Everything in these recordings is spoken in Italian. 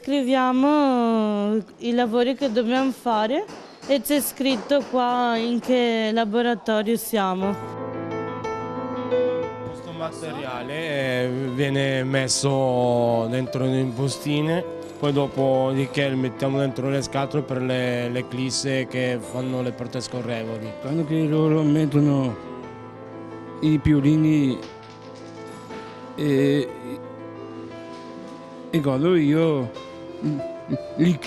scriviamo i lavori che dobbiamo fare e c'è scritto qua in che laboratorio siamo. Questo materiale viene messo dentro le impostine, poi dopodiché lo mettiamo dentro le scatole per le eclisse che fanno le porte scorrevoli. Quando che loro mettono i piolini e quando io li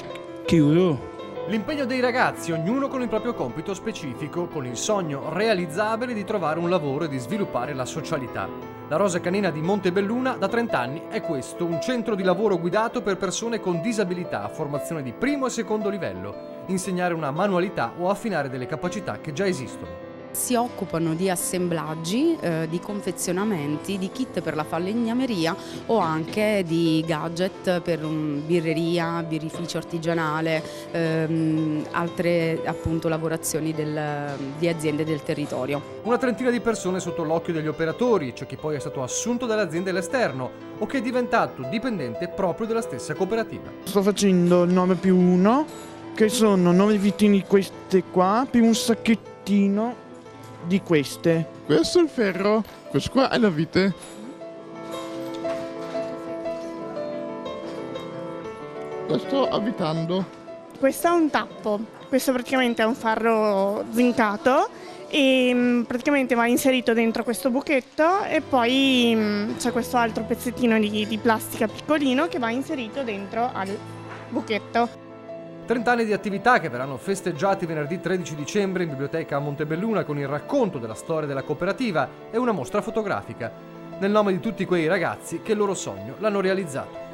chiudo. L'impegno dei ragazzi, ognuno con il proprio compito specifico, con il sogno realizzabile di trovare un lavoro e di sviluppare la socialità. La Rosa Canina di Montebelluna da 30 anni è questo, un centro di lavoro guidato per persone con disabilità, formazione di primo e secondo livello, insegnare una manualità o affinare delle capacità che già esistono. Si occupano di assemblaggi, di confezionamenti, di kit per la falegnameria o anche di gadget per birreria, birrificio artigianale, altre appunto lavorazioni di aziende del territorio. Una trentina di persone sotto l'occhio degli operatori, c'è chi poi è stato assunto dalle aziende all'esterno o che è diventato dipendente proprio della stessa cooperativa. Sto facendo il 9+1, che sono 9 vitini queste qua, più un sacchettino di queste. Questo è il ferro, questo qua è la vite. La sto avvitando. Questo è un tappo, questo praticamente è un ferro zincato e praticamente va inserito dentro questo buchetto e poi c'è questo altro pezzettino di plastica piccolino che va inserito dentro al buchetto. 30 anni di attività che verranno festeggiati venerdì 13 dicembre in biblioteca a Montebelluna con il racconto della storia della cooperativa e una mostra fotografica, nel nome di tutti quei ragazzi che il loro sogno l'hanno realizzato.